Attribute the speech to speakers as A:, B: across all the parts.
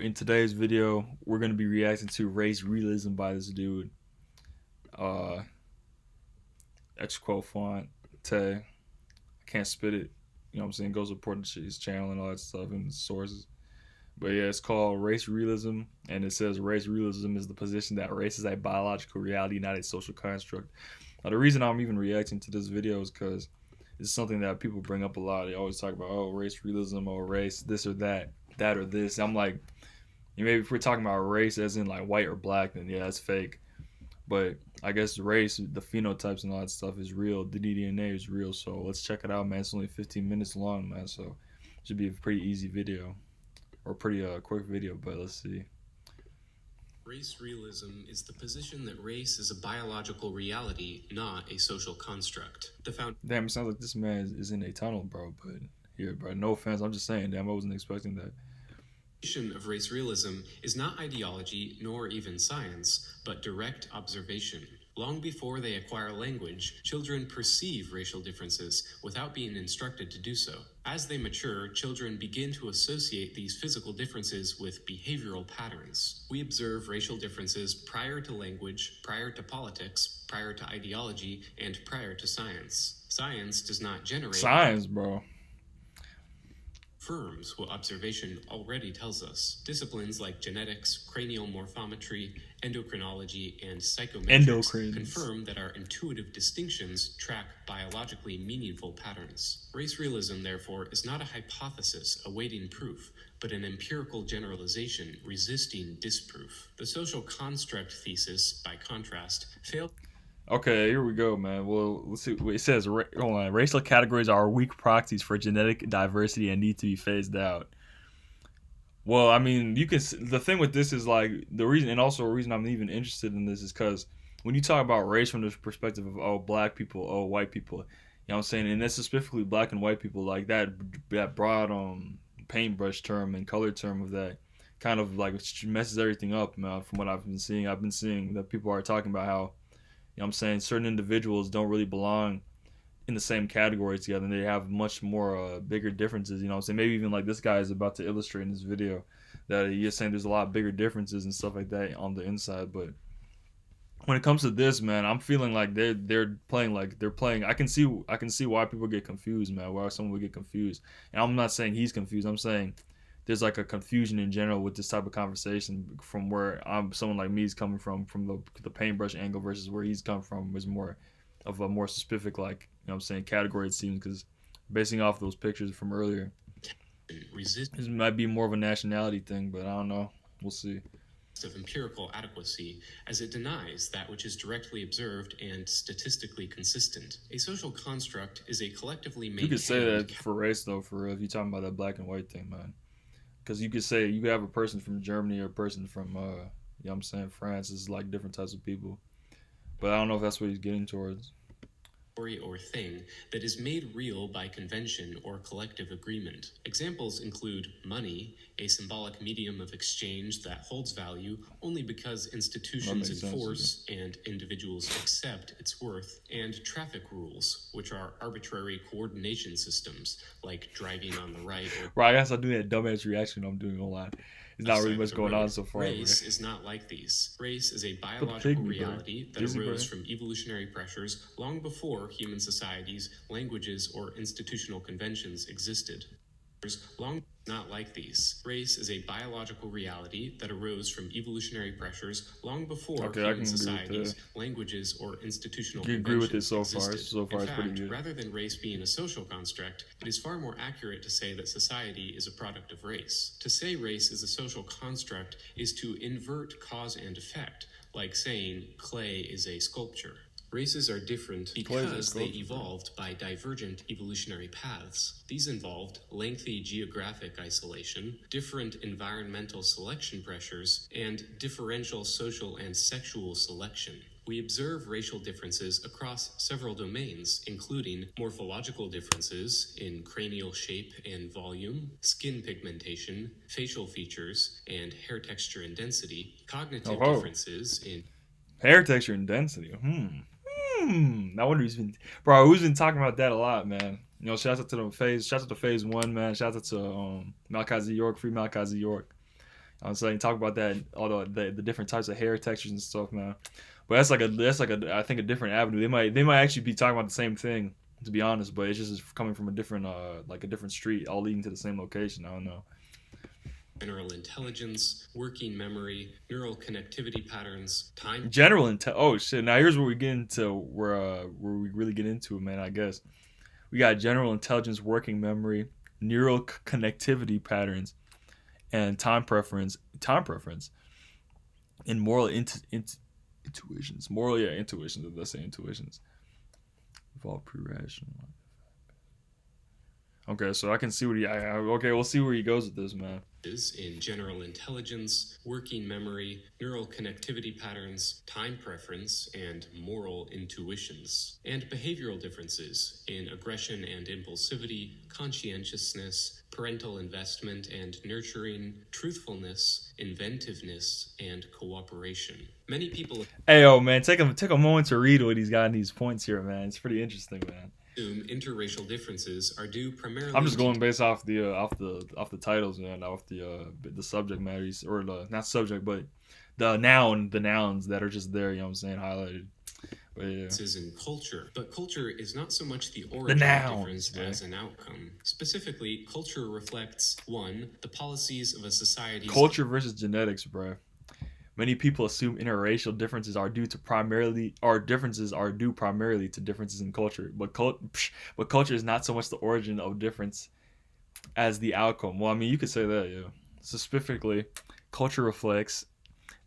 A: In today's video, we're gonna be reacting to Race Realism by this dude. Uh, X quote font. Tay. I can't spit it. You know what I'm saying? Go support his channel and all that stuff and sources. But yeah, it's called Race Realism, and it says race realism is the position that race is a biological reality, not a social construct. Now, the reason I'm even reacting to this video is because it's something that people bring up a lot. They always talk about, oh, race realism, or race this or that or this. I'm like, maybe if we're talking about race as in like white or black, then yeah, that's fake. But I guess race, the phenotypes and all that stuff is real. The DNA is real. So let's check it out, man. It's only 15 minutes long, man. So it should be a pretty easy video or pretty quick video. But let's see.
B: Race realism is the position that race is a biological reality, not a social construct.
A: Damn, it sounds like this man is in a tunnel, bro. But here, bro, no offense. I'm just saying, damn, I wasn't expecting that.
B: Foundation of race realism is not ideology nor even science, but direct observation. Long before they acquire language, children perceive racial differences without being instructed to do so. As they mature, children begin to associate these physical differences with behavioral patterns. We observe racial differences prior to language, prior to politics, prior to ideology, and prior to science. Science does not generate
A: science, bro.
B: Confirms what observation already tells us. Disciplines like genetics, cranial morphometry, endocrinology, and psychometrics confirm that our intuitive distinctions track biologically meaningful patterns. Race realism, therefore, is not a hypothesis awaiting proof, but an empirical generalization resisting disproof. The social construct thesis, by contrast, failed.
A: Okay, here we go, man. Well, let's see. It says, hold on, racial categories are weak proxies for genetic diversity and need to be phased out. Well, I mean, you can. The thing with this is like the reason, and also a reason I'm even interested in this is because when you talk about race from the perspective of black people, white people, you know what I'm saying, and that's specifically black and white people, like that broad paintbrush term and color term of that kind of like messes everything up, man. From what I've been seeing that people are talking about how, you know what I'm saying, certain individuals don't really belong in the same category together, and they have much more bigger differences. You know what I'm saying? Maybe even like this guy is about to illustrate in this video that he's saying there's a lot bigger differences and stuff like that on the inside. But when it comes to this, man, I'm feeling like they're playing like they're playing. I can see why people get confused, man. Why someone would get confused. And I'm not saying he's confused. I'm saying there's like a confusion in general with this type of conversation from where someone like me is coming from the paintbrush angle versus where he's come from was more of a more specific, like, you know what I'm saying, category, it seems, because basing off those pictures from earlier, this might be more of a nationality thing, but I don't know. We'll see.
B: Of empirical adequacy, as it denies that which is directly observed and statistically consistent. A social construct is a collectively maintained.
A: You could say that for race, though, for real, if you're talking about that black and white thing, man. Because you could say you could have a person from Germany or a person from, you know what I'm saying, France. Is like different types of people. But I don't know if that's what he's getting towards.
B: Or thing that is made real by convention or collective agreement. Examples include money, a symbolic medium of exchange that holds value only because institutions enforce and individuals accept its worth, and traffic rules, which are arbitrary coordination systems like driving on the right.
A: Right, I guess I'll do that dumbass reaction I'm doing online. There's not really much going on so far.
B: Race is not like these. Race is a biological reality that arose from evolutionary pressures long before human societies, languages, or institutional conventions existed. Long not like these. Race is a biological reality that arose from evolutionary pressures long before human societies, languages, or institutional conventions
A: agree with it so far.
B: existed.
A: So far,
B: In
A: it's
B: fact,
A: pretty good.
B: rather than race being a social construct, it is far more accurate to say that society is a product of race. To say race is a social construct is to invert cause and effect, like saying clay is a sculpture. Races are different because they evolved by divergent evolutionary paths. These involved lengthy geographic isolation, different environmental selection pressures, and differential social and sexual selection. We observe racial differences across several domains, including morphological differences in cranial shape and volume, skin pigmentation, facial features, and hair texture and density, cognitive differences in
A: hair texture and density. I wonder who's been talking about that a lot, man. You know, shout out to Phase 1, man. Shout out to Malachi Z York, free Malachi Z York. I'm saying talk about that, all the different types of hair textures and stuff, man. But that's like a I think a different avenue. They might actually be talking about the same thing, to be honest, but it's just coming from a different like a different street, all leading to the same location. I don't know.
B: General intelligence, working memory, neural connectivity patterns, time.
A: General intel. Oh shit! Now here's where we get into where we really get into it, man. I guess we got general intelligence, working memory, neural connectivity patterns, and time preference, and moral intuitions. Moral, yeah, intuitions. Let's say intuitions. Evolve pre-rational. Okay, so I can see what okay, we'll see where he goes with this, man.
B: Is in general intelligence, working memory, neural connectivity patterns, time preference, and moral intuitions, and behavioral differences in aggression and impulsivity, conscientiousness, parental investment and nurturing, truthfulness, inventiveness, and cooperation. Many people
A: Hey, yo, man, take a moment to read what he's got in these points here, man. It's pretty interesting, man.
B: assume interracial differences are due
A: I'm
B: primarily
A: just
B: to
A: going based off the titles, man, off the subject matters, or the not subject, but the nouns that are just there. You know what I'm saying, highlighted. But yeah,
B: differences in culture, but culture is not so much the
A: the
B: origin of
A: nouns,
B: difference
A: man.
B: as an outcome. Specifically, culture reflects 1. The policies of a society's
A: Culture versus genetics, bro. Many people assume interracial differences are due primarily to differences in culture, but culture is not so much the origin of difference as the outcome. Well, I mean, you could say that, yeah. So specifically, culture reflects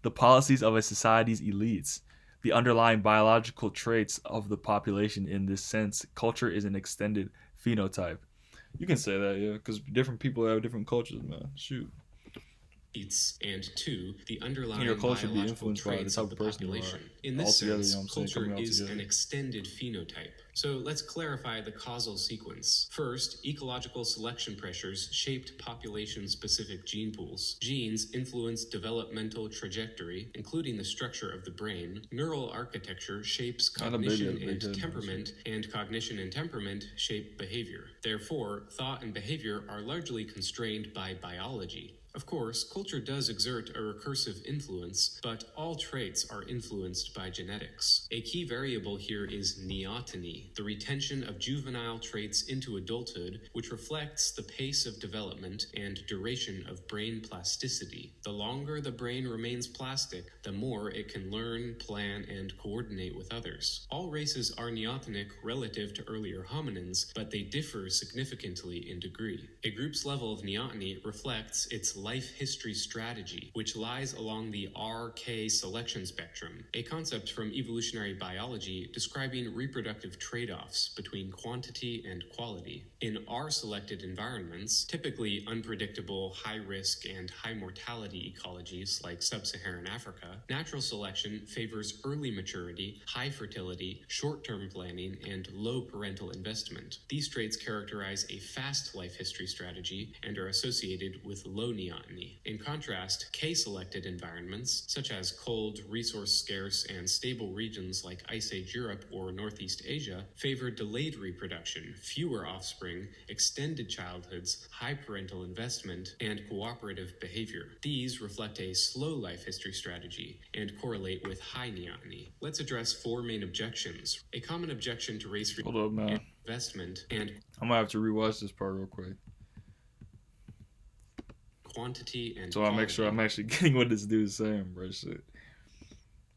A: the policies of a society's elites, the underlying biological traits of the population. In this sense, culture is an extended phenotype. You can say that, yeah, because different people have different cultures, man. Shoot.
B: elites, and 2. The
A: And your
B: underlying
A: culture be
B: biological
A: influenced by the
B: traits
A: type
B: of
A: of
B: the
A: person you are
B: population. In this
A: altogether, you know
B: sense,
A: what I'm saying?
B: culture
A: Coming all
B: is
A: together.
B: an extended phenotype. So let's clarify the causal sequence. First, ecological selection pressures shaped population-specific gene pools. Genes influence developmental trajectory, including the structure of the brain. Neural architecture shapes
A: And the baby has
B: cognition
A: a big
B: and
A: head, man.
B: temperament, and cognition and temperament shape behavior. Therefore, thought and behavior are largely constrained by biology. Of course, culture does exert a recursive influence, but all traits are influenced by genetics. A key variable here is neoteny, the retention of juvenile traits into adulthood, which reflects the pace of development and duration of brain plasticity. The longer the brain remains plastic, the more it can learn, plan, and coordinate with others. All races are neotenic relative to earlier hominins, but they differ significantly in degree. A group's level of neoteny reflects its life history strategy, which lies along the RK selection spectrum, a concept from evolutionary biology describing reproductive trade-offs between quantity and quality. In R-selected environments, typically unpredictable, high-risk, and high-mortality ecologies like sub-Saharan Africa, natural selection favors early maturity, high fertility, short-term planning, and low parental investment. These traits characterize a fast life history strategy and are associated with low neoteny. In contrast, K-selected environments, such as cold, resource-scarce, and stable regions like Ice Age Europe or Northeast Asia, favor delayed reproduction, fewer offspring, extended childhoods, high parental investment, and cooperative behavior. These reflect a slow life history strategy and correlate with high neoteny. Let's address 4 main objections. A common objection to race
A: Hold up, man.
B: investment and
A: I'm gonna have to rewatch this part real quick,
B: quantity and
A: so I make
B: quality.
A: sure I'm actually getting what this dude is saying, bro. Shit.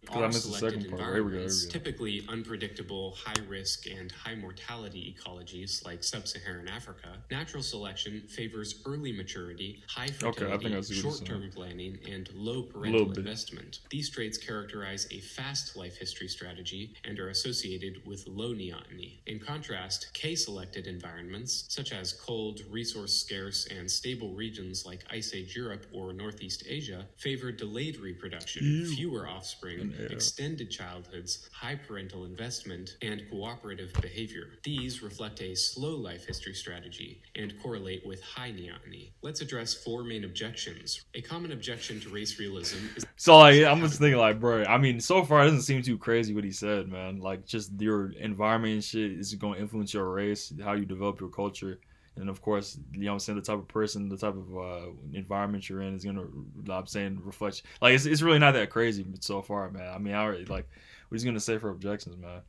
A: Because I missed the
B: R-selected
A: second part. Here we go.
B: environments, typically unpredictable, high-risk, and high-mortality ecologies like sub-Saharan Africa, natural selection favors early maturity, high
A: Okay,
B: fertility,
A: I think I see what you're
B: short-term
A: saying.
B: planning, and low
A: A little
B: parental
A: bit.
B: investment. These traits characterize a fast life history strategy and are associated with low neoteny. In contrast, K-selected environments, such as cold, resource-scarce, and stable regions like Ice Age Europe or Northeast Asia, favor delayed reproduction,
A: Ew.
B: fewer offspring,
A: Yeah.
B: extended childhoods, high parental investment, and cooperative behavior. These reflect a slow life history strategy and correlate with high neoteny. Let's address 4 main objections. A common objection to race realism is
A: So like, I'm just thinking like, bro. I mean, so far it doesn't seem too crazy what he said, man. Like, just your environment and shit is going to influence your race, how you develop your culture. And of course, you know what I'm saying, the type of person, the type of environment you're in is gonna, I'm saying, reflect. Like it's really not that crazy so far, man. I mean, I already like, what he's gonna say for objections, man.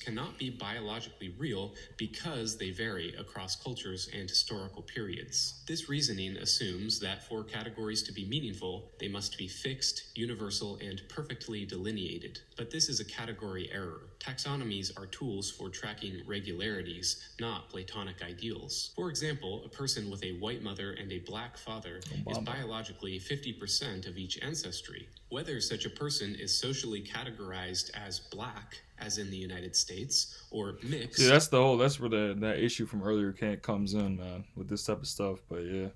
B: cannot be biologically real because they vary across cultures and historical periods. This reasoning assumes that for categories to be meaningful, they must be fixed, universal, and perfectly delineated. But this is a category error. Taxonomies are tools for tracking regularities, not Platonic ideals. For example, a person with a white mother and a black father is
A: Obama.
B: biologically 50% of each ancestry. Whether such a person is socially categorized as black, as in the United States, or
A: See,
B: mixed,
A: that's the whole. That's where that issue from earlier comes in, man, with this type of stuff. But yeah,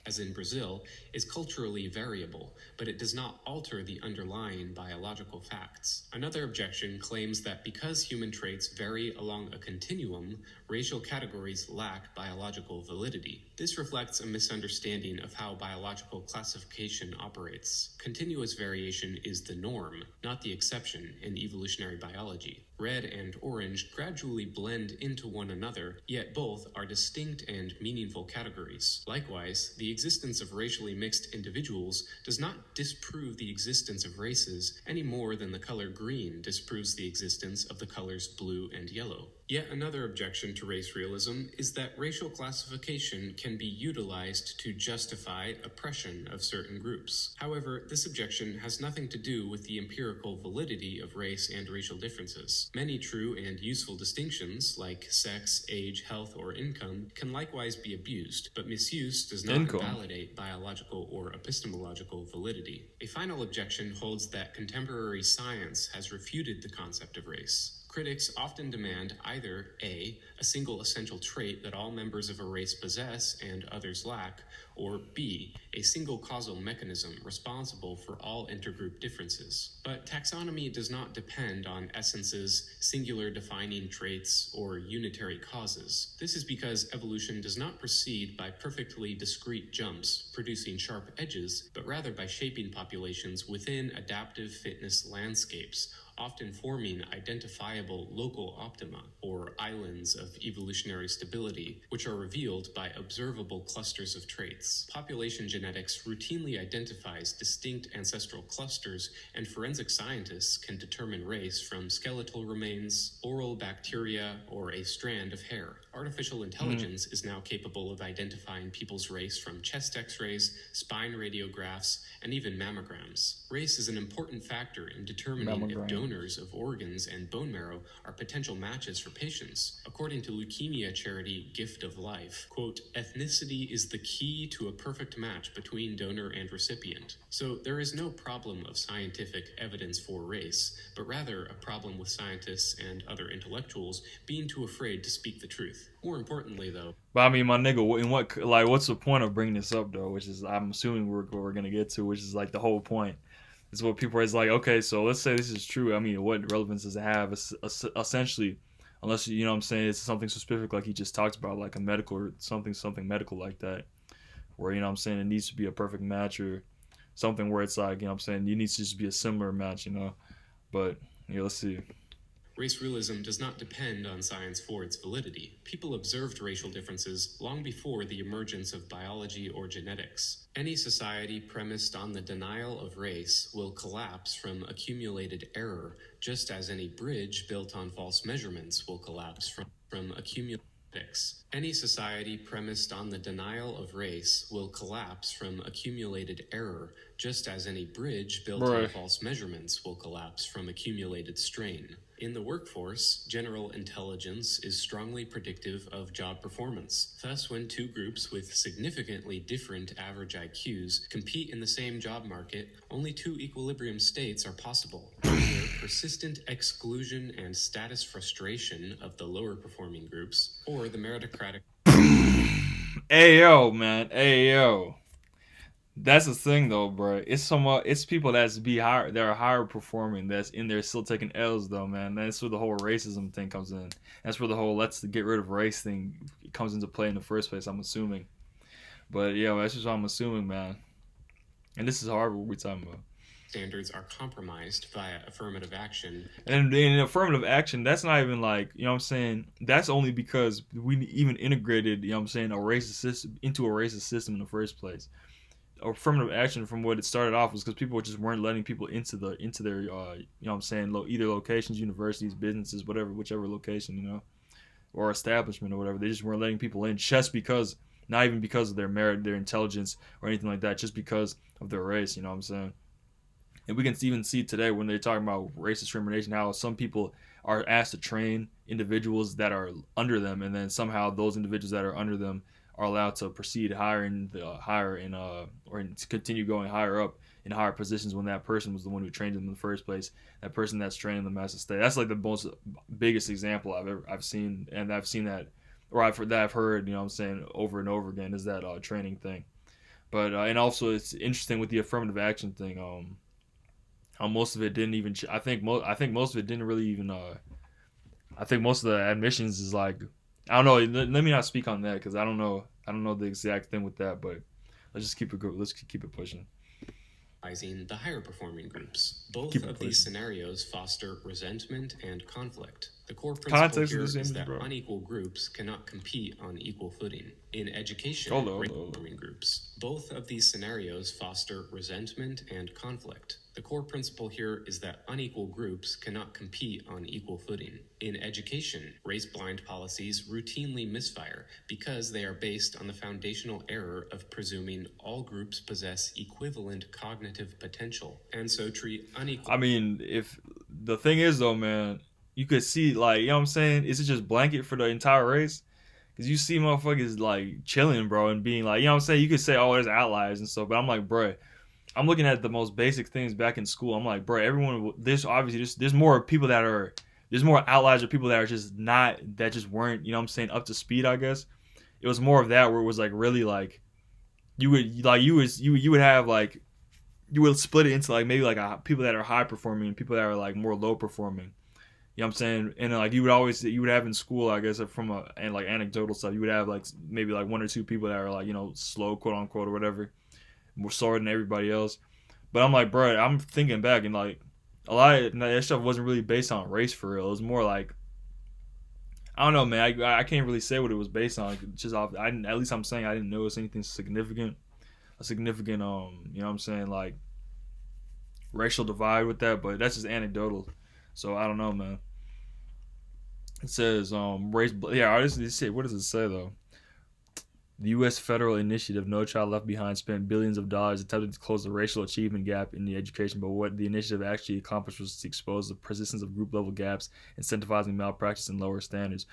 B: as in Brazil, is culturally variable, but it does not alter the underlying biological facts. Another objection claims that because human traits vary along a continuum, racial categories lack biological validity. This reflects a misunderstanding of how biological classification operates. Continuous variation is the norm, not the exception in evolutionary biology. Red and orange gradually blend into one another, yet both are distinct and meaningful categories. Likewise, the existence of racially mixed individuals does not disprove the existence of races any more than the color green disproves the existence of the colors blue and yellow. Yet another objection to race realism is that racial classification can be utilized to justify oppression of certain groups. However, this objection has nothing to do with the empirical validity of race and racial differences. Many true and useful distinctions, like sex, age, health, or income, can likewise be abused, but misuse does not
A: income.
B: invalidate biological or epistemological validity. A final objection holds that contemporary science has refuted the concept of race. Critics often demand either a single essential trait that all members of a race possess and others lack, or B, a single causal mechanism responsible for all intergroup differences. But taxonomy does not depend on essences, singular defining traits, or unitary causes. This is because evolution does not proceed by perfectly discrete jumps, producing sharp edges, but rather by shaping populations within adaptive fitness landscapes, often forming identifiable local optima, or islands of evolutionary stability, which are revealed by observable clusters of traits. Population genetics routinely identifies distinct ancestral clusters, and forensic scientists can determine race from skeletal remains, oral bacteria, or a strand of hair. Artificial intelligence is now capable of identifying people's race from chest x-rays, spine radiographs, and even mammograms. Race is an important factor in determining if donors of organs and bone marrow are potential matches for patients. According to leukemia charity Gift of Life, quote, ethnicity is the key to a perfect match between donor and recipient. So there is no problem of scientific evidence for race, but rather a problem with scientists and other intellectuals being too afraid to speak the truth. More importantly, though,
A: But I mean, my nigga, in what like, what's the point of bringing this up though? Which is, I'm assuming we're gonna get to, which is like the whole point. Is what people are is like. Okay, so let's say this is true. I mean, what relevance does it have? Essentially, unless you know what I'm saying, it's something specific like he just talked about, like a medical or something medical like that, where you know what I'm saying it needs to be a perfect match or something where it's like you know what I'm saying you need to just be a similar match, you know. But yeah, let's see.
B: race realism does not depend on science for its validity. People observed racial differences long before the emergence of biology or genetics. Any society premised on the denial of race will collapse from accumulated error, just as any bridge built on false measurements will collapse from accumulated genetics. Any society premised on the denial of race will collapse from accumulated error, just as any bridge built on
A: Right.
B: false measurements will collapse from accumulated strain. In the workforce, general intelligence is strongly predictive of job performance. Thus, when two groups with significantly different average IQs compete in the same job market, only two equilibrium states are possible. Either persistent exclusion and status frustration of the lower performing groups, or the meritocratic.
A: Ayo, man. Ayo. That's the thing though, bro. It's somewhat it's people that's be higher that are higher performing that's in there still taking L's though, man. That's where the whole racism thing comes in. That's where the whole let's get rid of race thing comes into play in the first place, I'm assuming. But yeah, that's just what I'm assuming, man. And this is Harvard we're talking about.
B: standards are compromised via affirmative action.
A: And in affirmative action, that's not even like, you know what I'm saying? That's only because we even integrated, you know what I'm saying, a racist system into a racist system in the first place. Affirmative action from what it started off was because people just weren't letting people into their you know what I'm saying, either locations, universities, businesses, whatever, whichever location, you know, or establishment or whatever. They just weren't letting people in just because, not even because of their merit, their intelligence, or anything like that, just because of their race, you know what I'm saying? And we can even see today when they're talking about race discrimination how some people are asked to train individuals that are under them, and then somehow those individuals that are under them are allowed to proceed higher in the higher in or to continue going higher up in higher positions when that person was the one who trained them in the first place. That person that's training them has to stay. That's like the most biggest example I've seen, and I've seen that, or I've heard, you know what I'm saying, over and over again, is that training thing. But and also it's interesting with the affirmative action thing. How most of it didn't even. I think most of it didn't really even. I think most of the admissions is like. I don't know. Let me not speak on that because I don't know. I don't know the exact thing with that, but let's just keep it. Let's keep it pushing.
B: The higher performing groups. Both
A: Keep it
B: of these
A: pushing.
B: scenarios foster resentment and conflict. The core principle
A: Context of
B: here
A: this
B: is
A: image,
B: that
A: bro.
B: unequal groups cannot compete on equal footing. In education,
A: Hold on.
B: performing groups. Both of these scenarios foster resentment and conflict. The core principle here is that unequal groups cannot compete on equal footing. In education, race blind policies routinely misfire because they are based on the foundational error of presuming all groups possess equivalent cognitive potential, and so treat unequal.
A: I mean, if the thing is though, man, you could see like, you know what I'm saying. Is it just blanket for the entire race? Because you see motherfuckers like chilling, bro, and being like, you know what I'm saying. You could say, oh, there's outliers and stuff, but I'm like, bro, I'm looking at the most basic things back in school. I'm like, bro, everyone. There's obviously there's more people that are there's more outliers or people that are just not that just weren't, you know what I'm saying, up to speed. I guess it was more of that where it was like really like you would have like you would split it into like maybe like people that are high performing and people that are like more low performing. You know what I'm saying? And like you would have in school, I guess, from a and like anecdotal stuff, you would have like maybe like one or two people that are like, you know, slow, quote unquote, or whatever, more slower than everybody else. But I'm like, bro, I'm thinking back and like a lot of that stuff wasn't really based on race for real. It was more like I don't know, man. I can't really say what it was based on. Just off, I didn't, at least I'm saying I didn't notice anything significant, a significant you know what I'm saying, like racial divide with that. But that's just anecdotal. So I don't know, man. It says race. Yeah, this shit. What does it say though? The U.S. federal initiative No Child Left Behind spent billions of dollars attempting to close the racial achievement gap in the education, but what the initiative actually accomplished was to expose the persistence of group level gaps, incentivizing malpractice and lower standards.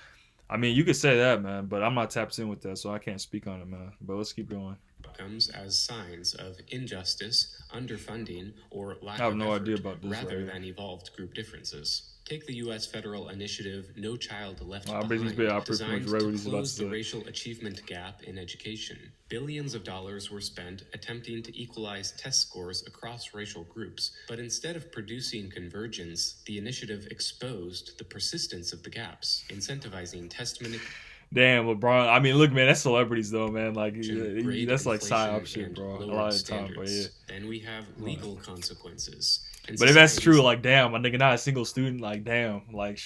A: I mean, you could say that, man, but I'm not tapped in with that, so I can't speak on it, man. But let's keep going.
B: Outcomes as signs of injustice, underfunding, or
A: I
B: lack
A: have
B: of
A: no idea
B: effort,
A: about this right
B: rather
A: here.
B: than evolved group differences. Take the U.S. federal initiative No Child Left
A: I
B: Behind,
A: pretty much
B: designed
A: read
B: to
A: what he's about to
B: close the
A: say.
B: racial achievement gap in education. Billions of dollars were spent attempting to equalize test scores across racial groups, but instead of producing convergence, the initiative exposed the persistence of the gaps, incentivizing test manipulation.
A: Damn, LeBron. I mean, look, man, that's celebrities though, man. Like
B: Grade
A: that's like psyop
B: inflation,
A: shit,
B: and
A: bro. A
B: lowered
A: lot of the time, but yeah.
B: standards. Then we have legal consequences. And
A: But if that's true,
B: societies
A: like, damn, my nigga, not a single student, like, damn, like,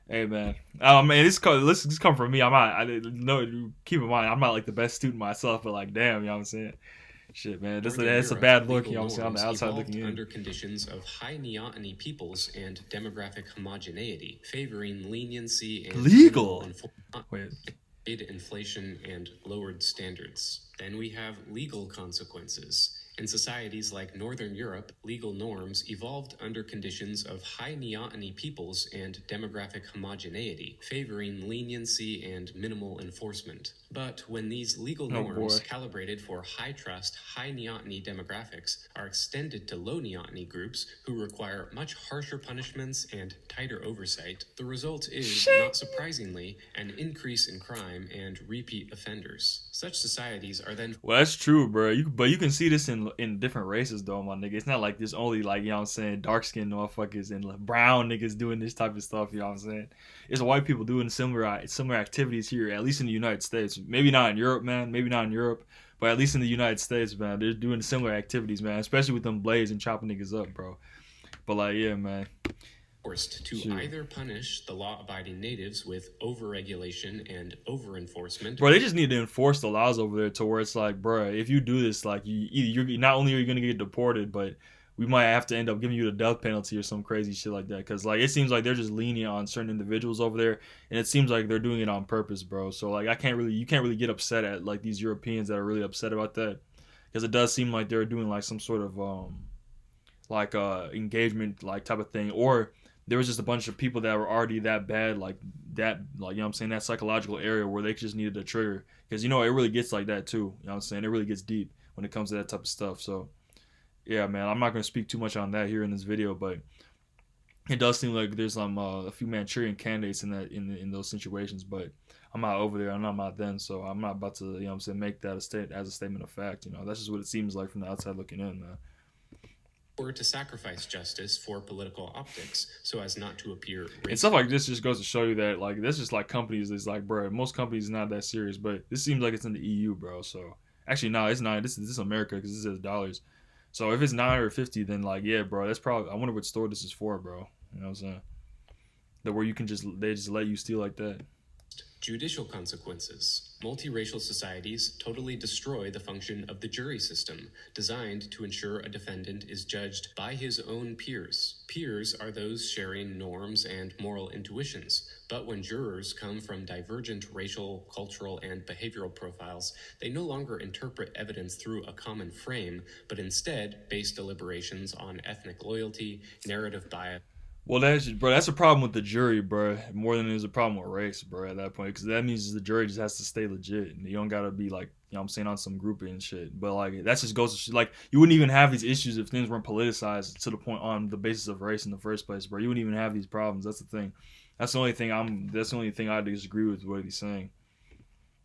A: hey, man, man, this come from me. I'm not, I no, keep in mind, I'm not like the best student myself, but like, damn, you know what I'm saying? Shit, man,
B: Northern
A: that's a
B: Europe,
A: bad look, you
B: legal
A: know what I'm saying, on the
B: norms
A: outside looking
B: evolved
A: in.
B: under conditions of high neoteny peoples and demographic homogeneity, favoring leniency and minimal
A: Legal.
B: enforcement.
A: Wait,
B: Inflation and lowered standards. Then we have legal consequences. In societies like Northern Europe, legal norms evolved under conditions of high neoteny peoples and demographic homogeneity, favoring leniency and minimal enforcement. But when these legal
A: oh boy.
B: norms, calibrated for high trust, high neoteny demographics, are extended to low neoteny groups who require much harsher punishments and tighter oversight, the result is, not surprisingly, an increase in crime and repeat offenders. Such societies are then.
A: Well, that's true, bro. But you can see this in different races, though, my nigga. It's not like there's only like, you know what I'm saying, dark skinned motherfuckers and like, brown niggas doing this type of stuff. You know what I'm saying? It's white people doing similar activities here, at least in the United States. Maybe not in Europe, man. Maybe not in Europe, But at least in the United States, man, they're doing similar activities, man. Especially with them blades and chopping niggas up, bro. But like, yeah, man,
B: Forced to
A: shit,
B: either punish the law abiding natives with over-regulation and over-enforcement.
A: bro. They just need to enforce the laws over there to where it's like, bro, if you do this, like, you're not only are you gonna get deported, but we might have to end up giving you the death penalty or some crazy shit like that. Cause like it seems like they're just lenient on certain individuals over there, and it seems like they're doing it on purpose, bro. So like you can't really get upset at like these Europeans that are really upset about that, because it does seem like they're doing like some sort of like engagement like type of thing, or there was just a bunch of people that were already that bad, like you know what I'm saying, that psychological area where they just needed a trigger, because you know it really gets like that too. You know what I'm saying, it really gets deep when it comes to that type of stuff. So yeah, man, I'm not gonna speak too much on that here in this video, but it does seem like there's a few Manchurian candidates in that in those situations, but I'm not over there and I'm not them, so I'm not about to, you know what I'm saying, make that a state as a statement of fact. You know, that's just what it seems like from the outside looking in, man.
B: Or to sacrifice justice for political optics so as not to appear
A: And
B: racist.
A: stuff like this just goes to show you that like that's just like companies. It's like, bro, most companies are not that serious, but this seems like it's in the EU, bro. So actually, no, it's not. This is America because this is dollars. So if it's 9 or 50, then like, yeah, bro, that's probably. I wonder what store this is for, bro. You know what I'm saying? That where you can just they just let you steal like that.
B: Judicial consequences. Multiracial societies totally destroy the function of the jury system, designed to ensure a defendant is judged by his own peers. Peers are those sharing norms and moral intuitions, but when jurors come from divergent racial, cultural, and behavioral profiles, they no longer interpret evidence through a common frame, but instead base deliberations on ethnic loyalty, narrative bias.
A: Well, that's a problem with the jury, bro. More than there's a problem with race, bro. At that point, because that means the jury just has to stay legit, and you don't gotta be like, you know, what I'm saying, on some grouping and shit. But like, that just goes to like, you wouldn't even have these issues if things weren't politicized to the point on the basis of race in the first place, bro. You wouldn't even have these problems. That's the thing. That's the only thing That's the only thing I disagree with what he's saying.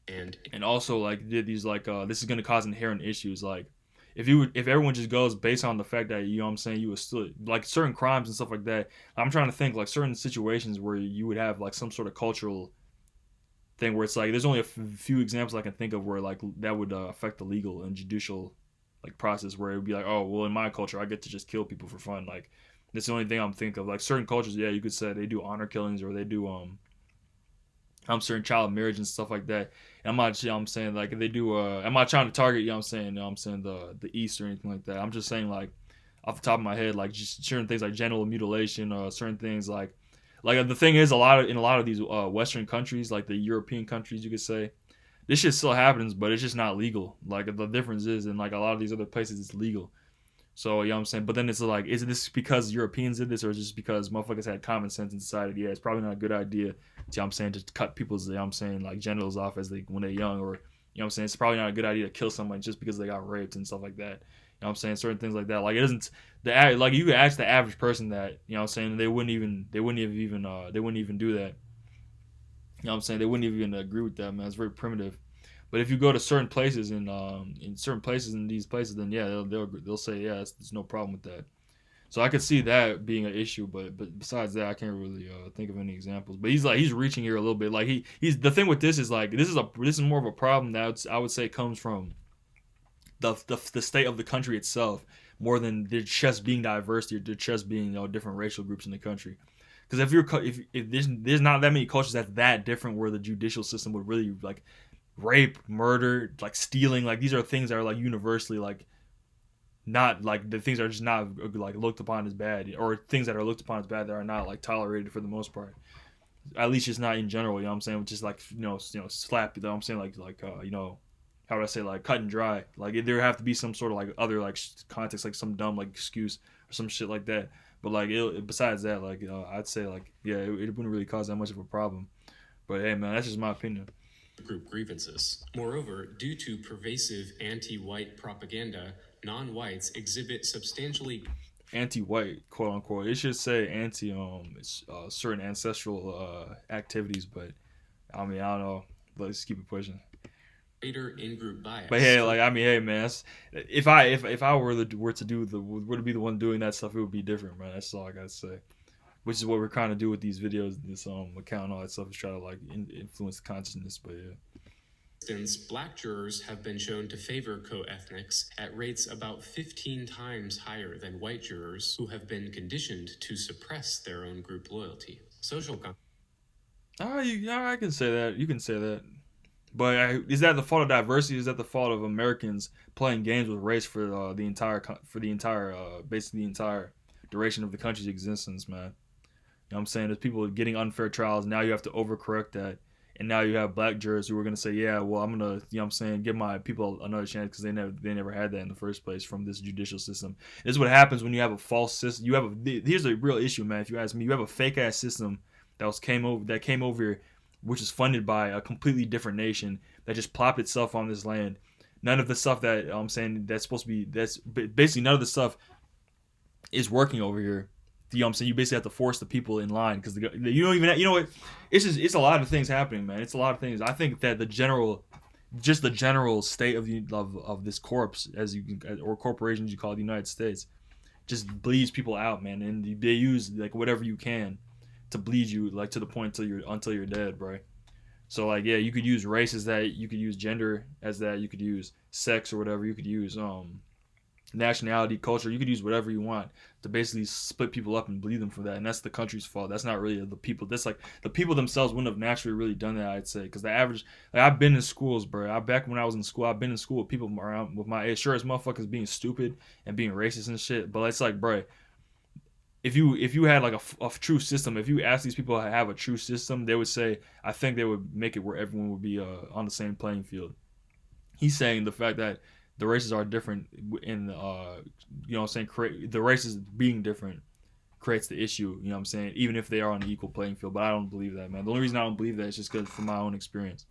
B: And
A: And also like did these like this is gonna cause inherent issues like if everyone just goes based on the fact that, you know what I'm saying, you would still like certain crimes and stuff like that. I'm trying to think like certain situations where you would have like some sort of cultural thing where it's like there's only a few examples I can think of where like that would affect the legal and judicial like process, where it would be like, oh well, in my culture I get to just kill people for fun. Like that's the only thing I'm thinking of. Like certain cultures, yeah, you could say they do honor killings or they do certain child marriage and stuff like that. And I'm not, you know what I'm saying, like if they do, I'm not trying to target, you know what I'm saying, you know what I'm saying, the East or anything like that. I'm just saying like off the top of my head, like just certain things like genital mutilation, certain things like the thing is in a lot of these Western countries, like the European countries, you could say this shit still happens, but it's just not legal. Like the difference is in like a lot of these other places, it's legal. So, you know what I'm saying? But then it's like, is this because Europeans did this or just because motherfuckers had common sense and decided, yeah, it's probably not a good idea, you know what I'm saying, to cut people's, you know what I'm saying, like genitals off as they when they're young, or, you know what I'm saying, it's probably not a good idea to kill someone just because they got raped and stuff like that. You know what I'm saying? Certain things like that. Like it isn't like you could ask the average person that, you know what I'm saying, they wouldn't even do that. You know what I'm saying? They wouldn't even agree with that, man. It's very primitive. But if you go to certain places and in certain places in these places, then yeah, they'll say yeah, there's no problem with that. So I could see that being an issue, but besides that, I can't really think of any examples. But he's reaching here a little bit. Like he's the thing with this is like this is more of a problem that I would say comes from the state of the country itself more than there just being diversity or there just being, you know, different racial groups in the country. Because if there's not that many cultures that's that different where the judicial system would really like rape, murder, like stealing, like these are things that are like universally like not like the things that are just not like looked upon as bad, or things that are looked upon as bad that are not like tolerated for the most part. At least just not in general. You know what I'm saying? Just like slap. You know what I'm saying? You know, how would I say, like cut and dry. Like there have to be some sort of like other like context, like some dumb like excuse or some shit like that. But like besides that, like I'd say like yeah, it wouldn't really cause that much of a problem. But hey, man, that's just my opinion.
B: group grievances. Moreover, due to pervasive anti white propaganda, non whites exhibit substantially
A: Anti-white, quote unquote. It should say anti certain ancestral activities, but I mean I don't know. Let's keep it pushing.
B: greater in group
A: But
B: bias.
A: hey,
B: For
A: like I mean, hey man, if I were to do the were to be the one doing that stuff, it would be different, man. That's all I gotta say. Which is what we're trying to do with these videos, this account, and all that stuff, is try to like influence the consciousness. But yeah,
B: Since black jurors have been shown to favor co-ethnics at rates about 15 times higher than white jurors who have been conditioned to suppress their own group loyalty. Social
A: Yeah, I can say that. You can say that. But is that the fault of diversity? Is that the fault of Americans playing games with race for the entire basically the entire duration of the country's existence, man? You know what I'm saying? There's people getting unfair trials. Now you have to overcorrect that. And now you have black jurors who are going to say, yeah, well, I'm going to, you know what I'm saying, give my people another chance because they never had that in the first place from this judicial system. This is what happens when you have a false system. Here's a real issue, man. If you ask me, you have a fake ass system that came over here, which is funded by a completely different nation that just plopped itself on this land. None of the stuff that I'm saying that's supposed to be, that's basically none of the stuff is working over here. You know what I'm saying? You basically have to force the people in line because you don't even have, you know what? It's a lot of things happening, man. It's a lot of things. I think that the general state of this corpse, as you can, or corporations you call it, the United States, just bleeds people out, man. And they use like whatever you can to bleed you, like to the point until you're dead, bro. So like yeah, you could use race as that, you could use gender as that, you could use sex or whatever, you could use nationality, culture. You could use whatever you want to basically split people up and bleed them for that. And that's the country's fault. That's not really the people. That's like the people themselves wouldn't have naturally really done that, I'd say. Because the average, like I've been in schools, bro. Back when I was in school, I've been in school with people around with my age. Sure, as motherfuckers being stupid and being racist and shit. But it's like, bro, if you had like a true system, if you ask these people to have a true system, they would say, I think they would make it where everyone would be on the same playing field. He's saying the fact that the races are different in you know what I'm saying, create the races being different creates the issue, you know what I'm saying, even if they are on an equal playing field. But I don't believe that, man. The only reason I don't believe that is just because from my own experience.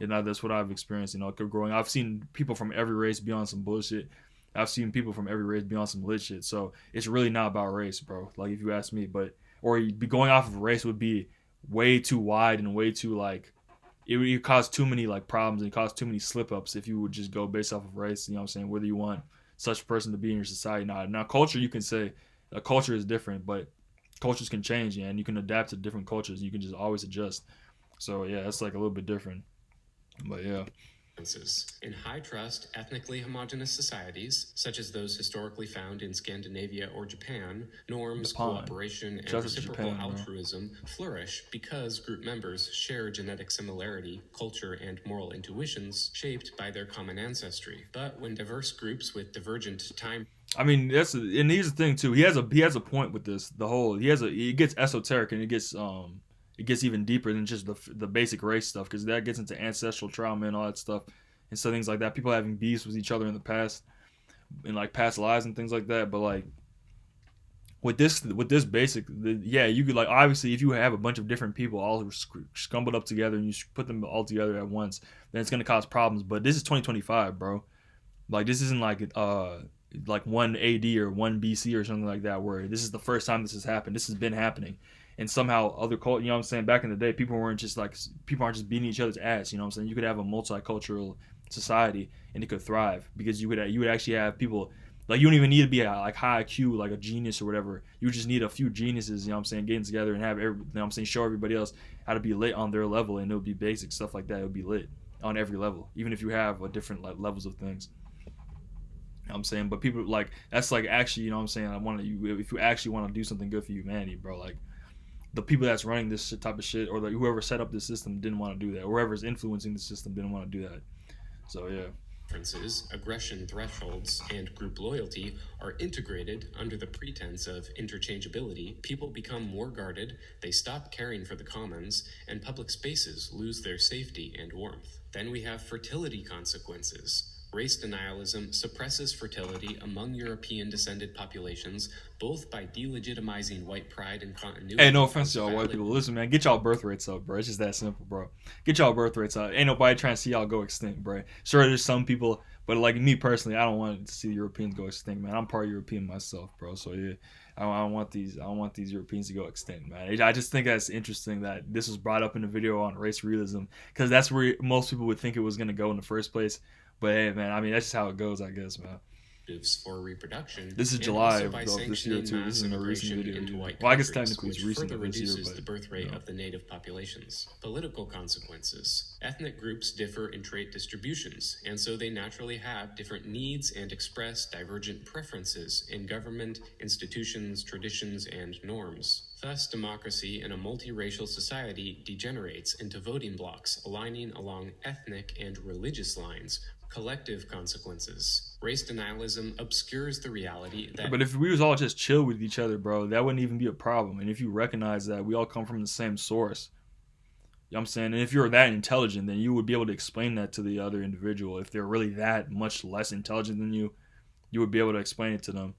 A: And that's what I've experienced, you know, growing. I've seen people from every race be on some bullshit. I've seen people from every race be on some lit shit. So it's really not about race, bro. Like if you ask me, but or be going off of race would be way too wide and way too like it would cause too many like problems and cause too many slip ups if you would just go based off of race. You know what I'm saying? Whether you want such a person to be in your society, not now culture. You can say a culture is different, but cultures can change, yeah, and you can adapt to different cultures. You can just always adjust. So yeah, it's like a little bit different. But yeah,
B: in high trust, ethnically homogenous societies, such as those historically found in Scandinavia or Japan, norms,
A: Japan.
B: cooperation, and
A: Shout out to
B: reciprocal
A: Japan, bro.
B: altruism flourish because group members share genetic similarity, culture, and moral intuitions shaped by their common ancestry. But when diverse groups with divergent time
A: I mean, and here's the thing too. He has a point with this. It gets esoteric and it gets even deeper than just the basic race stuff because that gets into ancestral trauma and all that stuff and so things like that. People having beefs with each other in the past in like past lives and things like that. But like with this basic, yeah, you could like obviously if you have a bunch of different people all scumbled up together and you put them all together at once, then it's gonna cause problems. But this is 2025, bro. Like this isn't like one AD or one BC or something like that where this is the first time this has happened. This has been happening. And somehow other you know what I'm saying, back in the day people aren't just beating each other's ass, you know what I'm saying? You could have a multicultural society and it could thrive because you would actually have people like you don't even need to be like high IQ like a genius or whatever. You just need a few geniuses, you know what I'm saying, getting together and have you know what I'm saying, show everybody else how to be lit on their level and it would be basic stuff like that. It would be lit on every level, even if you have a different like levels of things. You know what I'm saying, but people like that's like actually, you know what I'm saying. I want you if you actually want to do something good for humanity, bro. Like the people that's running this type of shit, or like whoever set up this system didn't want to do that, or whoever's influencing the system didn't want to do that. So yeah,
B: differences, aggression thresholds, and group loyalty are integrated under the pretense of interchangeability, people become more guarded, they stop caring for the commons, and public spaces lose their safety and warmth. Then we have fertility consequences. Race denialism suppresses fertility among European descended populations, both by delegitimizing white pride and continuity.
A: hey, no offense to y'all white people. Listen, man, get y'all birth rates up, bro. It's just that simple, bro. Get y'all birth rates up. Ain't nobody trying to see y'all go extinct, bro. Sure, there's some people, but like me personally, I don't want to see Europeans go extinct, man. I'm part European myself, bro. So yeah, I don't want these Europeans to go extinct, man. I just think that's interesting that this was brought up in the video on race realism because that's where most people would think it was gonna go in the first place. But hey, man, I mean that's just how it goes, I guess, man.
B: for reproduction,
A: This is
B: and
A: July
B: also by
A: of this year
B: sanctioning
A: too. This
B: mass
A: isn't a recent
B: immigration
A: video
B: into
A: either.
B: white
A: Well, I guess
B: countries,
A: technically it's
B: which
A: recent
B: further
A: of this year,
B: reduces
A: but
B: the birth
A: you
B: rate
A: know.
B: of the native populations. Political consequences. Ethnic groups differ in trait distributions, and so they naturally have different needs and express divergent preferences in government, institutions, traditions, and norms. Thus, democracy in a multiracial society degenerates into voting blocks aligning along ethnic and religious lines. Collective consequences. Race denialism obscures the reality that
A: But if we was all just chill with each other, bro, that wouldn't even be a problem. And if you recognize that we all come from the same source, you know what I'm saying? And if you're that intelligent, then you would be able to explain that to the other individual. If they're really that much less intelligent than you would be able to explain it to them.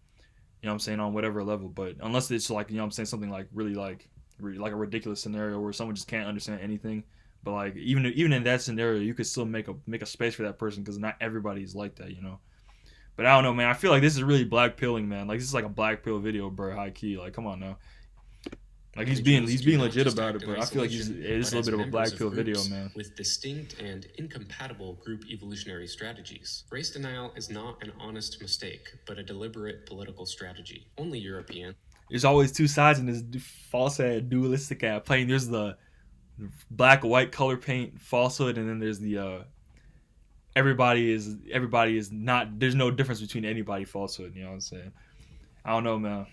A: You know what I'm saying, on whatever level. But unless it's like, you know what I'm saying, something like really like a ridiculous scenario where someone just can't understand anything. But like even in that scenario, you could still make a space for that person because not everybody is like that, you know. But I don't know, man. I feel like this is really black pilling, man. Like this is like a black pill video, bro. High key, like come on now. Like
B: individuals
A: he's
B: do
A: being
B: not
A: legit
B: just
A: about
B: act
A: it,
B: in
A: but I feel like this
B: isolation,
A: is
B: but
A: a little
B: as
A: bit of a
B: members
A: black
B: of
A: pill video,
B: groups
A: man.
B: with distinct and incompatible group evolutionary strategies. Race denial is not an honest mistake, but a deliberate political strategy. Only European.
A: There's always two sides in this false ad dualistic ad playing. There's the black white color paint falsehood, and then there's the everybody is not. There's no difference between anybody falsehood. You know what I'm saying? I don't know, man.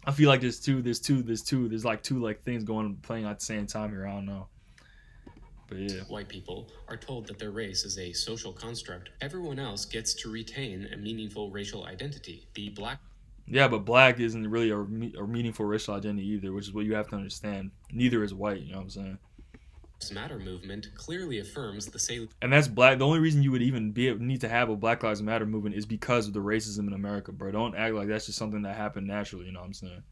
A: I feel like there's like two like things going playing at the same time here. I don't know, but yeah.
B: White people are told that their race is a social construct. Everyone else gets to retain a meaningful racial identity. The Black
A: Yeah, but black isn't really a meaningful racial identity either, which is what you have to understand. Neither is white, you know what I'm saying?
B: Lives Matter movement clearly affirms the salient
A: And that's black. The only reason you would even need to have a Black Lives Matter movement is because of the racism in America, bro. Don't act like that's just something that happened naturally, you know what I'm saying?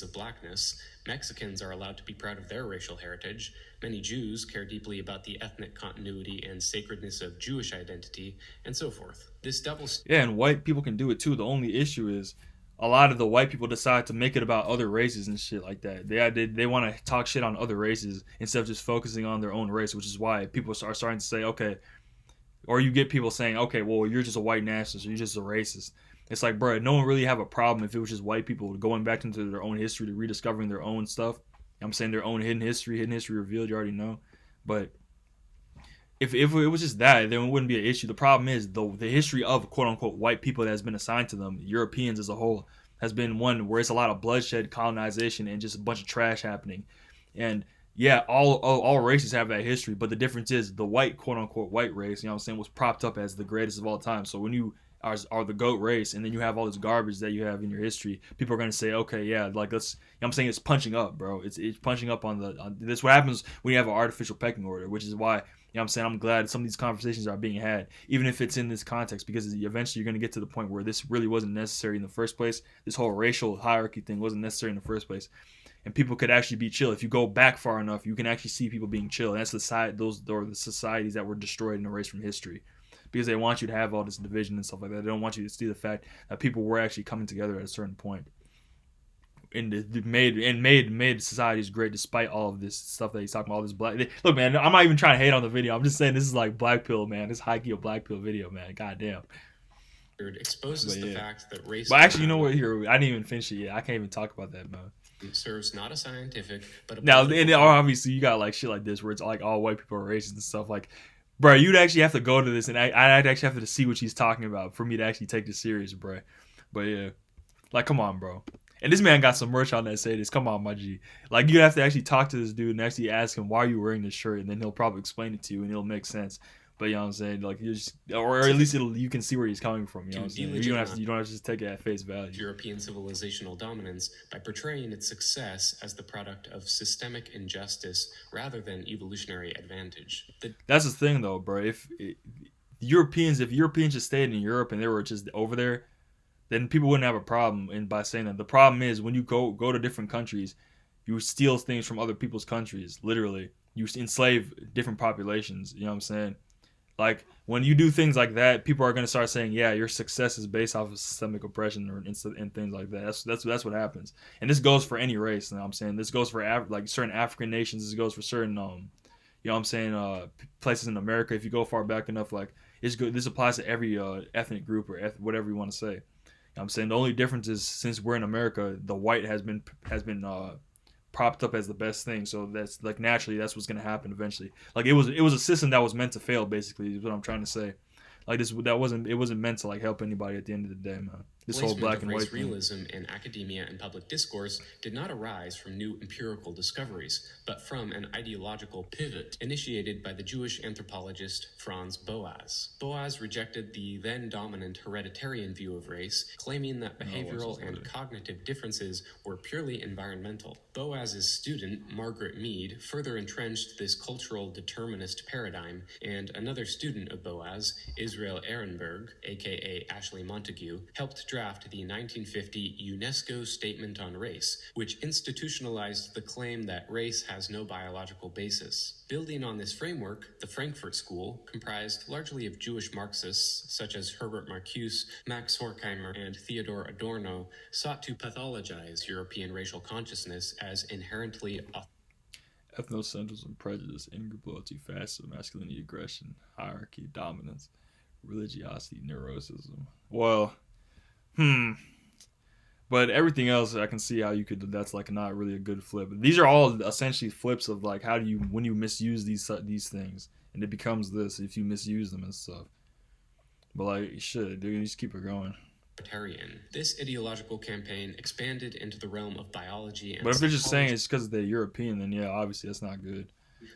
B: of blackness. Mexicans are allowed to be proud of their racial heritage. Many Jews care deeply about the ethnic continuity and sacredness of Jewish identity, and so forth. This double
A: Yeah, and white people can do it too. The only issue is a lot of the white people decide to make it about other races and shit like that. They want to talk shit on other races instead of just focusing on their own race, which is why people are starting to say, okay, or you get people saying, okay, well, you're just a white nationalist or you're just a racist. It's like, bro, no one really have a problem if it was just white people going back into their own history to rediscovering their own stuff. I'm saying their own hidden history revealed, you already know. But if it was just that, then it wouldn't be an issue. The problem is the history of quote unquote white people that has been assigned to them, Europeans as a whole, has been one where it's a lot of bloodshed, colonization, and just a bunch of trash happening. And yeah, all races have that history, but the difference is the white quote unquote white race, you know what I'm saying, was propped up as the greatest of all time. So when you are the goat race and then you have all this garbage that you have in your history, people are gonna say, okay, yeah, like let's, you know what I'm saying, it's punching up, bro. It's punching up this what happens when you have an artificial pecking order, which is why, you know what I'm saying, I'm glad some of these conversations are being had, even if it's in this context, because eventually you're going to get to the point where this really wasn't necessary in the first place. This whole racial hierarchy thing wasn't necessary in the first place. And people could actually be chill. If you go back far enough, you can actually see people being chill. And that's the side, those are the societies that were destroyed and erased from history. Because they want you to have all this division and stuff like that. They don't want you to see the fact that people were actually coming together at a certain point. And made societies great despite all of this stuff that he's talking about. All this black look, man. I'm not even trying to hate on the video. I'm just saying this is like black pill, man. This high key a black pill video, man. Goddamn.
B: exposes
A: But
B: the
A: yeah.
B: fact that race
A: But actually, you know what? Here, I didn't even finish it yet. I can't even talk about that, man.
B: serves not a scientific but a
A: Now,
B: political
A: and obviously, you got like shit like this where it's like all white people are racist and stuff. Like, bro, you'd actually have to go to this, and I'd actually have to see what she's talking about for me to actually take this serious, bro. But yeah, like, come on, bro. And this man got some merch on that say this. Come on, my G. Like, you have to actually talk to this dude and actually ask him, why are you wearing this shirt? And then he'll probably explain it to you and it'll make sense. But you know what I'm saying? Like, you just, or at least you can see where he's coming from. You know what I'm saying? You don't have to just take it at face value.
B: European civilizational dominance by portraying its success as the product of systemic injustice rather than evolutionary advantage.
A: That's the thing, though, bro. If Europeans just stayed in Europe and they were just over there, then people wouldn't have a problem by saying that. The problem is when you go to different countries, you steal things from other people's countries. Literally, you enslave different populations. You know what I'm saying? Like when you do things like that, people are gonna start saying, "Yeah, your success is based off of systemic oppression and things like that." That's what happens. And this goes for any race. You know what I'm saying? This goes for like certain African nations. This goes for certain you know what I'm saying, places in America. If you go far back enough, like It's good. This applies to every ethnic group or whatever you want to say. I'm saying the only difference is since we're in America, the white has been propped up as the best thing. So that's like naturally that's what's gonna happen eventually. Like it was a system that was meant to fail. Basically, is what I'm trying to say. Like this that wasn't it wasn't meant to like help anybody at the end of the day, man. This whole
B: Placement
A: black
B: of
A: and
B: race
A: white thing.
B: realism in academia and public discourse did not arise from new empirical discoveries, but from an ideological pivot initiated by the Jewish anthropologist Franz Boas. Boas rejected the then dominant hereditarian view of race, claiming that
A: Oh, what's
B: behavioral
A: this
B: and
A: later?
B: cognitive differences were purely environmental. Boas's student, Margaret Mead, further entrenched this cultural determinist paradigm, and another student of Boas, Israel Ehrenberg, aka Ashley Montague, helped draft the 1950 UNESCO Statement on Race, which institutionalized the claim that race has no biological basis. Building on this framework, the Frankfurt School, comprised largely of Jewish Marxists such as Herbert Marcuse, Max Horkheimer, and Theodor Adorno, sought to pathologize European racial consciousness as inherently
A: Ethnocentrism, prejudice, in-group loyalty, fascism, masculinity, aggression, hierarchy, dominance, religiosity, neuroticism. Well, hmm. But everything else, I can see how you could. That's like not really a good flip. These are all essentially flips of like how do you when you misuse these things, and it becomes this if you misuse them and stuff. But like shit, dude, you just keep it going.
B: authoritarian. This ideological campaign expanded into the realm of biology
A: But
B: and
A: if they're just saying
B: psychology
A: it's because they're European, then yeah, obviously that's not good.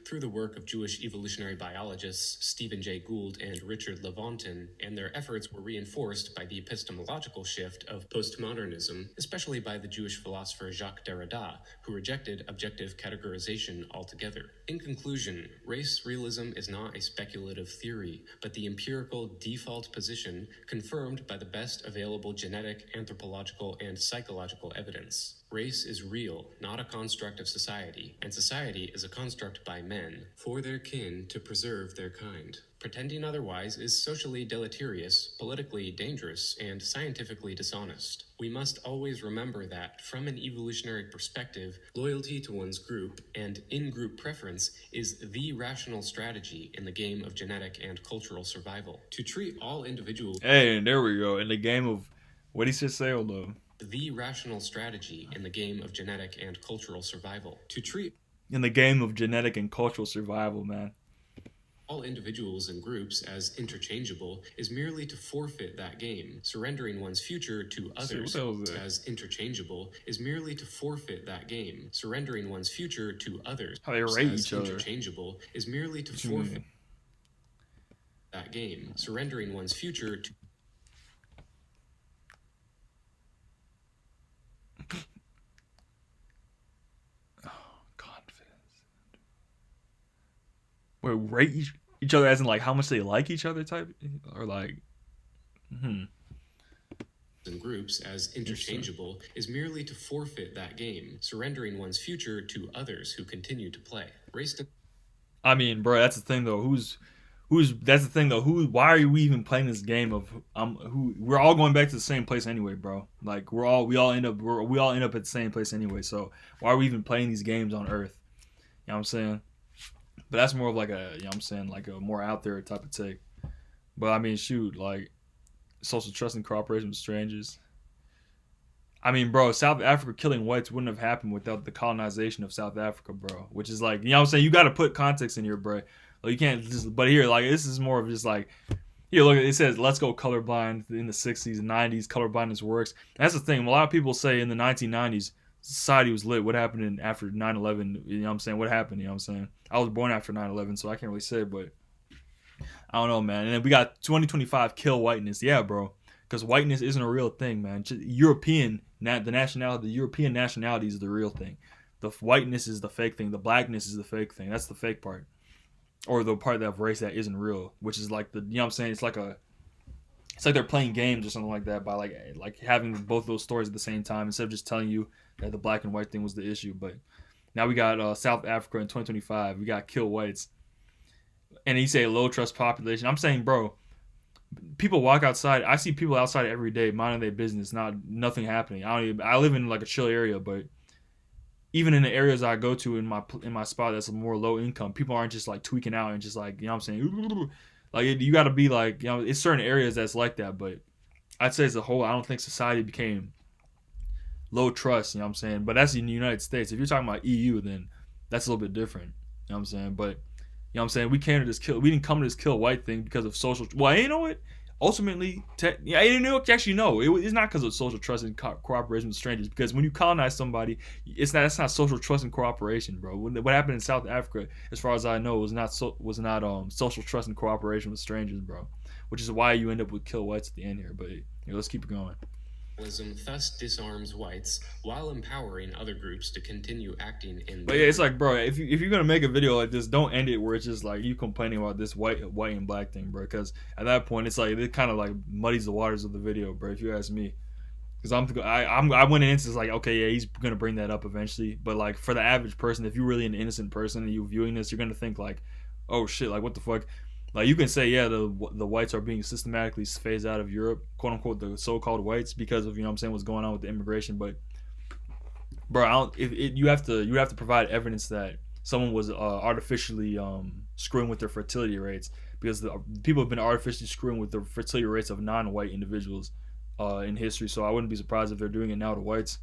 B: through the work of Jewish evolutionary biologists Stephen Jay Gould and Richard Levontin, and their efforts were reinforced by the epistemological shift of postmodernism, especially by the Jewish philosopher Jacques Derrida, who rejected objective categorization altogether. In conclusion, race realism is not a speculative theory, but the empirical default position confirmed by the best available genetic, anthropological, and psychological evidence. Race is real, not a construct of society, and society is a construct by men, for their kin to preserve their kind. Pretending otherwise is socially deleterious, politically dangerous, and scientifically dishonest. We must always remember that, from an evolutionary perspective, loyalty to one's group and in-group preference is the rational strategy in the game of genetic and cultural survival. To treat all individuals
A: Hey, and there we go. In the game of what he should say, hold on.
B: the rational strategy in the game of genetic and cultural survival. To treat
A: In the game of genetic and cultural survival, man.
B: all individuals and groups as interchangeable is merely to forfeit that game. Surrendering one's future to
A: Shit, what
B: others
A: the hell was that?
B: as interchangeable is merely to forfeit that game. Surrendering one's future to others
A: How they rate
B: as
A: each other.
B: interchangeable is merely to
A: What you
B: forfeit
A: mean?
B: that game. Surrendering one's future to
A: Confidence. Wait, rate each other as in like how much they like each other type, or like, hmm,
B: and groups as
A: interesting.
B: interchangeable is merely to forfeit that game, surrendering one's future to others who continue to play. Race
A: I mean, bro, that's the thing though. Who's that's the thing though. Who? Why are we even playing this game of who? We're all going back to the same place anyway, bro. Like we all end up at the same place anyway. So why are we even playing these games on Earth? You know what I'm saying? But that's more of like a, you know what I'm saying, like a more out there type of take. But I mean, shoot, like social trust and cooperation with strangers. I mean, bro, South Africa killing whites wouldn't have happened without the colonization of South Africa, bro. Which is like, you know what I'm saying? You got to put context in here, bro. Like, you can't just, but here, like, this is more of just like, here, look, it says, let's go colorblind in the 60s and 90s. Colorblindness works. And that's the thing. A lot of people say in the 1990s, society was lit. What happened after 9/11? You know what I'm saying? What happened? You know what I'm saying? I was born after 9/11, so I can't really say, but I don't know, man. And then we got 2025 kill whiteness. Yeah, bro. Because whiteness isn't a real thing, man. European, the nationality, the European nationality is the real thing. The whiteness is the fake thing. The blackness is the fake thing. That's the fake part, or the part of race that isn't real, which is like the, you know what I'm saying? It's like they're playing games or something like that by like having both those stories at the same time instead of just telling you that the black and white thing was the issue. But now we got South Africa in 2025. We got kill whites, and he say low trust population. I'm saying, bro, people walk outside. I see people outside every day minding their business, nothing happening. I live in like a chill area, but even in the areas I go to in my spot that's more low income, people aren't just like tweaking out and just like, you know what I'm saying. Like you got to be like, it's certain areas that's like that, but I'd say as a whole, I don't think society became low trust. You know what I'm saying? But that's in the United States. If you're talking about EU, then that's a little bit different. You know what I'm saying? But what I'm saying? We came to this kill. We didn't come to this kill white thing because of social. Well, you know what? Ultimately, I didn't know. Actually, no. It's not because of social trust and cooperation with strangers. Because when you colonize somebody, it's not. That's not social trust and cooperation, bro. What happened in South Africa, as far as I know, was not social trust and cooperation with strangers, bro. Which is why you end up with kill whites at the end here. But let's keep it going.
B: Realism thus disarms whites while empowering other groups to continue acting in
A: But yeah,
B: their
A: it's like, bro, if you're gonna make a video like this, don't end it where it's just like you complaining about this white and black thing, bro. Because at that point, it's like it kind of like muddies the waters of the video, bro. If you ask me, because I went into this like, okay, yeah, he's gonna bring that up eventually. But like for the average person, if you're really an innocent person and you're viewing this, you're gonna think like, oh shit, like what the fuck. Like you can say, yeah, the whites are being systematically phased out of Europe, quote unquote, the so-called whites because of what I'm saying what's going on with the immigration, but bro, you have to provide evidence that someone was artificially screwing with their fertility rates because the people have been artificially screwing with the fertility rates of non-white individuals in history. So I wouldn't be surprised if they're doing it now to whites,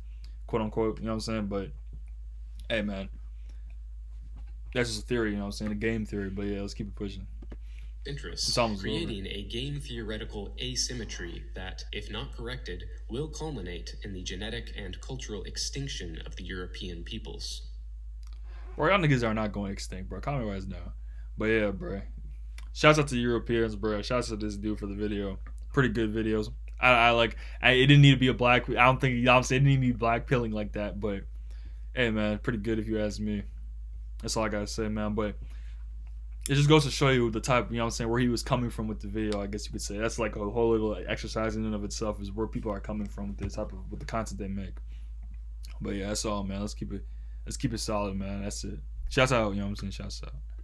A: quote unquote. You know what I'm saying? But hey, man, that's just a theory. You know what I'm saying? A game theory. But yeah, let's keep it pushing. It's
B: interests,
A: almost over.
B: creating a game theoretical asymmetry that, if not corrected, will culminate in the genetic and cultural extinction of the European peoples.
A: Bro, y'all niggas are not going extinct, bro. Comment wise now. But yeah, bro. Shouts out to Europeans, bro. Shouts out to this dude for the video. Pretty good videos. I like. It didn't need to be a black. I don't think. You know what I'm saying, it didn't need to be black pilling like that. But hey, man, pretty good if you ask me. That's all I gotta say, man. But it just goes to show you the type. You know what I'm saying, where he was coming from with the video. I guess you could say that's like a whole little exercise in and of itself. Is where people are coming from with this type of with the content they make. But yeah, that's all, man. Let's keep it. Let's keep it solid, man. That's it. Shouts out. You know what I'm saying. Shouts out.